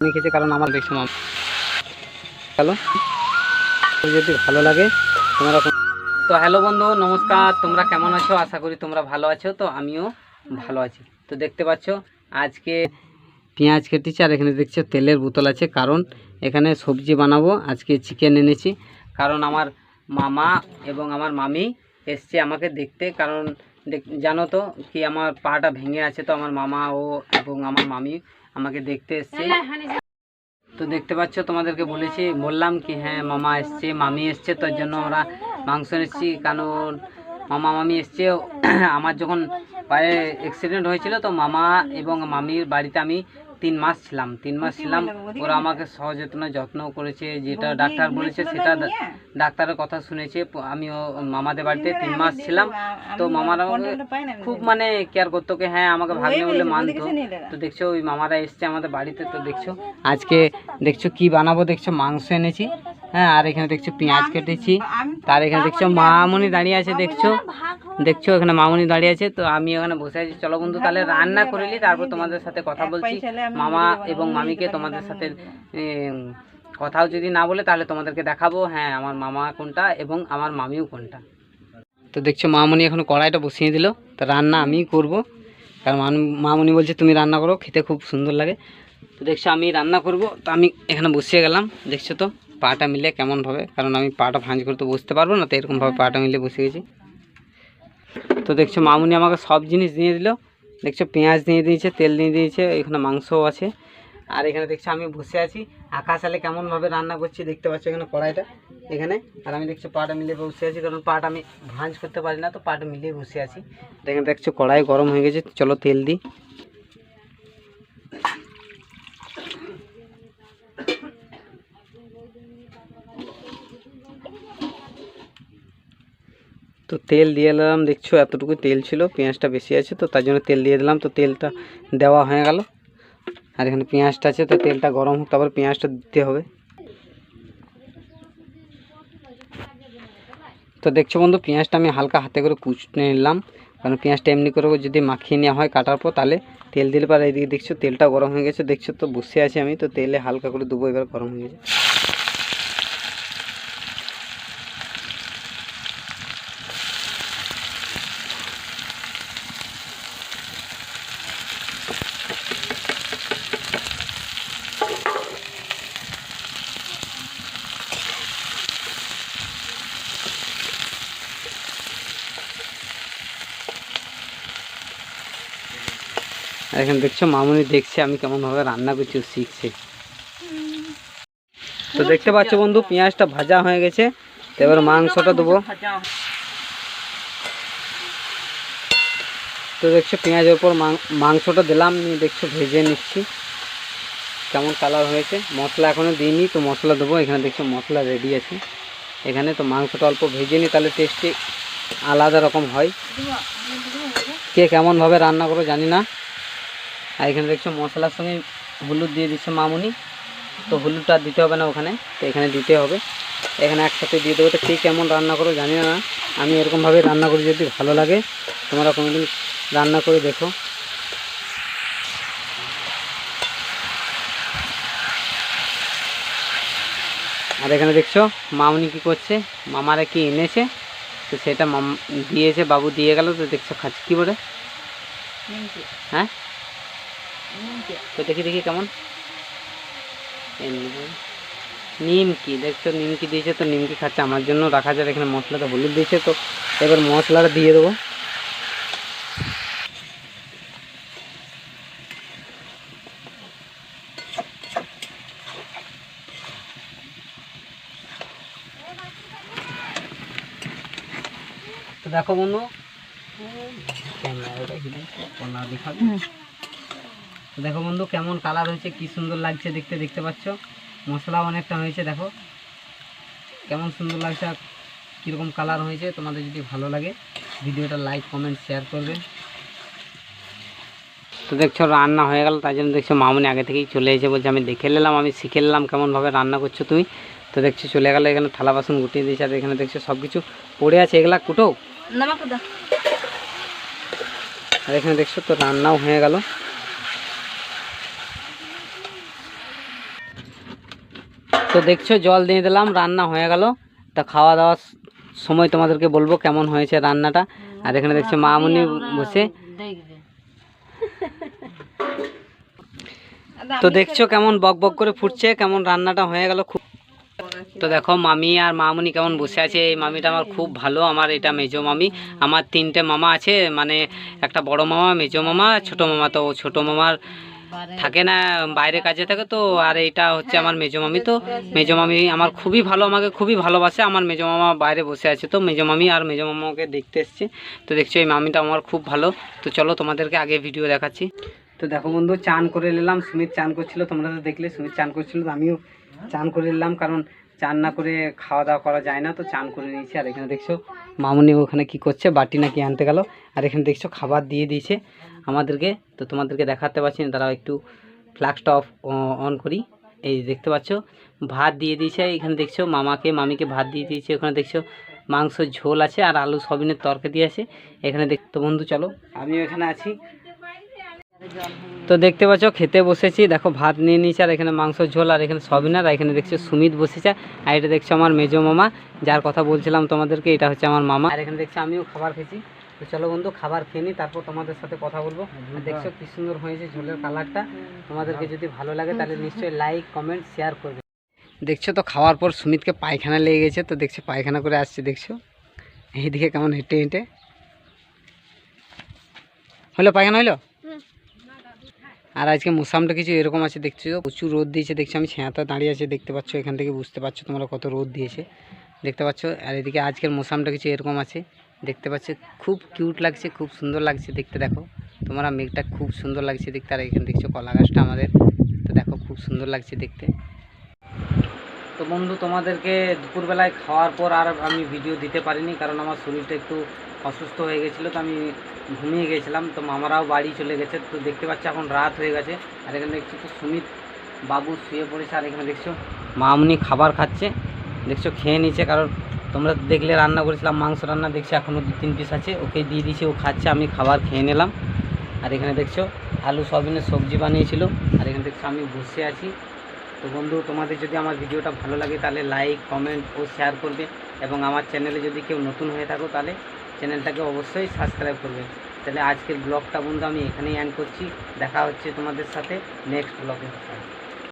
খেয়েছি, কারণ আমার দেখছো হ্যালো, যদি ভালো লাগে তোমরা। তো হ্যালো বন্ধু, নমস্কার। তোমরা কেমন আছো? আশা করি তোমরা ভালো আছো। তো আমিও ভালো আছি। তো দেখতে পাচ্ছ আজকে পেঁয়াজ কেটেছি, আর এখানে দেখছো তেলের বোতল আছে, কারণ এখানে সবজি বানাবো। আজকে চিকেন এনেছি, কারণ আমার মামা এবং আমার মামি এসছে আমাকে দেখতে। কারণ জানো তো কি, আমার পাটা ভেঙে আছে, তো আমার মামা ও এবং আমার মামি আমাকে দেখতে এসছে। তো দেখতে পাচ্ছ, তোমাদেরকে বললাম কি হ্যাঁ মামা এসছে, মামি এসছে, তার জন্য আমরা মাংস এনেছি। কারণ মামা মামি এসছে। আমার যখন পায়ে অ্যাক্সিডেন্ট হয়েছিল, তো মামা এবং মামির বাড়িতে আমি 3 মাস ছিলাম। ওরা আমাকে সযত্নে যত্ন করেছে, যেটা ডাক্তার বলেছে সেটা ডাক্তারের কথা শুনেছে। আমিও মামাদের বাড়িতে 3 মাস ছিলাম। তো মামারা আমাকে খুব কেয়ার করতো, কি হ্যাঁ আমাকে ভাগ্নে বলে মানতো। তো দেখছো ওই মামারা এসছে আমাদের বাড়িতে। তো দেখছো আজকে দেখছো কি বানাবো, দেখছো মাংস এনেছি, হ্যাঁ। আর এখানে দেখছো পেঁয়াজ কেটেছি, তার এখানে দেখছো মামনি দাঁড়িয়ে আছে, দেখছো এখানে মামনি দাঁড়িয়ে আছে। তো আমি এখানে বসে আছি। চলো বন্ধু তাহলে রান্না করে নিই, তারপর তোমাদের সাথে কথা বলছি। মামা এবং মামিকে তোমাদের সাথে কথাও যদি না বলে তাহলে তোমাদেরকে দেখাবো, হ্যাঁ আমার মামা কোনটা এবং আমার মামিও কোনটা। তো দেখছো মামনি এখন কড়াইটা বসিয়ে দিল। তো রান্না আমিই করব, কারণ মামনি বলছে তুমি রান্না করো, খেতে খুব সুন্দর লাগে। তো দেখছো আমি রান্না করব। তো আমি এখানে বসিয়ে গেলাম। দেখছো তো পাটা মিলে কেমনভাবে, কারণ আমি পাটা ভাঁজ করে তো বসতে পারবো না, তো এরকমভাবে পাটা মিলে বসে গেছি। তো দেখছো মামুনি আমাকে সব জিনিস দিয়ে দিল। দেখছো পেঁয়াজ দিয়ে দিয়েছে, তেল দিয়ে দিয়েছে, এখানে মাংসও আছে। আর এখানে দেখছো আমি বসে আছি, আকাশ আলে কেমনভাবে রান্না করছি দেখতে পাচ্ছ এখানে কড়াইটা এখানে। আর আমি দেখছো পাটা মিলিয়ে বসে আছি, কারণ পাটা আমি ভাঁজ করতে পারি না, তো পাটা মিলিয়ে বসে আছি। এখানে দেখছো কড়াই গরম হয়ে গেছে, চলো তেল দিই। তো তেল দিয়ে দিলাম। দেখছো এতটুকু তেল ছিল, পেঁয়াজটা বেশি আছে, তো তার জন্য তেল দিয়ে দিলাম। তো তেলটা দেওয়া হয়ে গেল। আর এখানে পেঁয়াজটা আছে, তো তেলটা গরম হোক, তারপর পেঁয়াজটা দিতে হবে। তো দেখছো বন্ধু পেঁয়াজটা আমি হালকা হাতে করে কুচে নিলাম, কারণ পেঁয়াজটা এমনি করে যদি মাখিয়ে নেওয়া হয় কাটার পর, তাহলে তেল দিলে পর এইদিকে দেখছো তেলটা গরম হয়ে গেছে। দেখছো তো বসে আছি আমি, তো তেলে হালকা করে দেবো, এবার গরম হয়ে গেছে। আর এখানে দেখছো মামুনি দেখছে আমি কেমনভাবে রান্না করছি, ও শিখছে। তো দেখতে পাচ্ছ বন্ধু পেঁয়াজটা ভাজা হয়ে গেছে, তো এবার মাংসটা দেবো। তো দেখছো পেঁয়াজের উপর মাংসটা দিলাম, নিয়ে দেখছো ভেজে নিচ্ছি কেমন কালার হয়েছে। মশলা এখনও দিইনি, তো মশলা দেবো। এখানে দেখছো মশলা রেডি আছে এখানে। তো মাংসটা অল্প ভেজে নিই, তাহলে টেস্টে আলাদা রকম হয়। কে কেমনভাবে রান্না করো জানি না। আর এখানে দেখছো মশলার সঙ্গে হলুদ দিয়ে দিচ্ছে মামুনি, তো হলুদটা দিতে হবে না ওখানে, তো এখানে দিতে হবে। এখানে একসাথে দিয়ে দেবো। তো কে কেমন রান্না করো জানি না, আমি এরকমভাবে রান্না করি। যদি ভালো লাগে তোমরা কোনোদিন রান্না করে দেখো। আর এখানে দেখছো মামুনি কি করছে, মামারা কি এনেছে, তো সেটা দিয়েছে, বাবু দিয়ে গেল। তো দেখছো খাচ্ছি কী বলে, হ্যাঁ তো দেখি কেমন নিমকি। দেখছো নিমকি দিয়েছে, তো নিমকি খাচ্ছে, আমার জন্য রাখা যাবে। এখানে মশলাটা হলুদ দিয়েছে, তো এবার মশলাটা দিয়ে দেবো। তো দেখো বন্ধু দেখো বন্ধু কেমন কালার হয়েছে, কি সুন্দর লাগছে দেখতে। দেখতে পাচ্ছ মশলা অনেকটা হয়েছে, দেখো কেমন সুন্দর লাগছে, আর কীরকম কালার হয়েছে। তোমাদের যদি ভালো লাগে ভিডিওটা লাইক কমেন্ট শেয়ার করবে। তো দেখছো রান্না হয়ে গেল, তাই জন্য দেখছো মামুনি আগে থেকেই চলে এসে বলছে আমি দেখে নিলাম, আমি শিখে নিলাম কেমনভাবে রান্না করছো তুমি। তো দেখছো চলে গেলো, এখানে থালা বাসন গুটিয়ে দিয়েছে। আর এখানে দেখছো সব কিছু পড়ে আছে, এগুলা কুটো। আর এখানে দেখছো তো রান্নাও হয়ে গেল। তো দেখছো জল দিয়ে দিলাম, রান্না হয়ে গেল। তা খাওয়া দাওয়ার সময় তোমাদেরকে বলবো কেমন হয়েছে রান্নাটা। আর এখানে দেখছো মামুনি বসে, তো দেখছো কেমন বক বক করে ফুটছে, কেমন রান্নাটা হয়ে গেল খুব। তো দেখো মামি আর মামুনি কেমন বসে আছে। এই মামিটা আমার খুব ভালো, আমার এটা মেজো মামি। আমার 3টে মামা আছে, মানে একটা বড় মামা, মেজো মামা, ছোট মামা। তো ছোট মামার থাকে না, বাইরে কাজে থাকে। তো আর এইটা হচ্ছে আমার মেজো মামি। তো মেজো মামি আমার খুবই ভালো, আমাকে খুবই ভালোবাসে। আমার মেজো মামা বাইরে বসে আছে, তো মেজো মামি আর মেজো মামাকে দেখতে এসছে। তো দেখছো এই মামিটা আমার খুব ভালো। তো চলো তোমাদেরকে আগে ভিডিও দেখাচ্ছি। তো দেখো বন্ধু, চান করে নিলাম। সুমিত চান করছিল, তোমরা তো দেখলে সুমিত চান করছিল, তো আমিও চান করে নিলাম, কারণ চান না করে খাওয়া দাওয়া করা যায় না। তো চান করে নিয়েছি। আর এখানে দেখছো মামুনি ওখানে কি করছে, বাটি নাকি আনতে গেল। আর এখানে দেখছো খাবার দিয়ে দিয়েছে আমাদেরকে। তো তোমাদেরকে দেখাতে পারছি না, তারাও একটু ফ্লাক্সটা অন করি। এই দেখতে পাচ্ছ ভাত দিয়ে দিয়েছে। এখানে দেখছো মামিকে ভাত দিয়ে দিয়েছে। ওখানে দেখছো মাংসর ঝোল আছে আর আলু সবিনের তরকারি আছে এখানে। তো বন্ধু চলো, আমিও এখানে আছি। তো দেখতে পাচ্ছ খেতে বসেছি, দেখো ভাত নিয়ে নিয়েছি, আর এখানে মাংসের ঝোল, আর এখানে সবিনার, আর এখানে দেখছো সুমিত বসেছে। আর এটা দেখছো আমার মেজো মামা, যার কথা বলছিলাম তোমাদেরকে, এটা হচ্ছে আমার মামা। আর এখানে দেখছো আমিও খাবার খেয়েছি। তো চলো বন্ধু খাবার খেয়ে নিই, তারপর তোমাদের সাথে কথা বলবো। আর দেখছো কি সুন্দর হয়েছে ঝোলের কালারটা। তোমাদেরকে যদি ভালো লাগে তাহলে নিশ্চয়ই লাইক কমেন্ট শেয়ার করবে। দেখছো তো খাওয়ার পর সুমিতকে পায়খানা লেগে গেছে, তো দেখছো পায়খানা করে আসছে। দেখছো এইদিকে কেমন হেঁটে হেঁটে হলো, পায়খানা হইলো। আর আজকে মৌসামটা কিছু এরকম আছে, দেখছো প্রচুর রোদ দিয়েছে। দেখছো আমি ছায়াতে দাঁড়িয়ে আছি, দেখতে পাচ্ছ, এখান থেকে বুঝতে পারছো তোমরা কত রোদ দিয়েছে, দেখতে পাচ্ছ। আর এদিকে আজকের মৌসামটা কিছু এরকম আছে, দেখতে পাচ্ছ। খুব কিউট লাগছে, খুব সুন্দর লাগছে দেখতে। দেখো তোমরা মেঘটা খুব সুন্দর লাগছে দেখতে। আর এখানে দেখছো কলা গাছটা আমাদের, তো দেখো খুব সুন্দর লাগছে দেখতে। তো বন্ধু তোমাদেরকে দুপুরবেলায় খাওয়ার পর আর আমি ভিডিও দিতে পারিনি, কারণ আমার শরীরটা একটু অসুস্থ হয়ে গেছিলো, তো আমি ঘুমিয়ে গেছিলাম। তো মামারাও বাড়ি চলে গেছে। তো দেখতে পাচ্ছি এখন রাত হয়ে গেছে। আর এখানে দেখছি তো সুমিত বাবু শুয়ে পড়েছে। আর এখানে দেখছো মামুনি খাবার খাচ্ছে, দেখছো খেয়ে নিচ্ছে, কারণ তোমরা দেখলে রান্না করেছিলাম মাংস রান্না। দেখছি এখনও 2-3 পিস আছে, ওকে দিয়ে দিয়েছি, ও খাচ্ছে, আমি খাবার খেয়ে নিলাম। আর এখানে দেখছো আলু সয়াবিনের সবজি বানিয়েছিল। আর এখানে দেখছো আমি বসে আছি। তো বন্ধু তোমাদের যদি আমার ভিডিওটা ভালো লাগে তাহলে লাইক কমেন্ট ও শেয়ার করবে, এবং আমার চ্যানেলে যদি কেউ নতুন হয়ে থাকো তাহলে চ্যানেলটাকে অবশ্যই সাবস্ক্রাইব করবে। তাহলে আজকের ব্লগটা বন্ধু আমি এখানেই এন্ড করছি। দেখা হচ্ছে তোমাদের সাথে নেক্সট ব্লগে।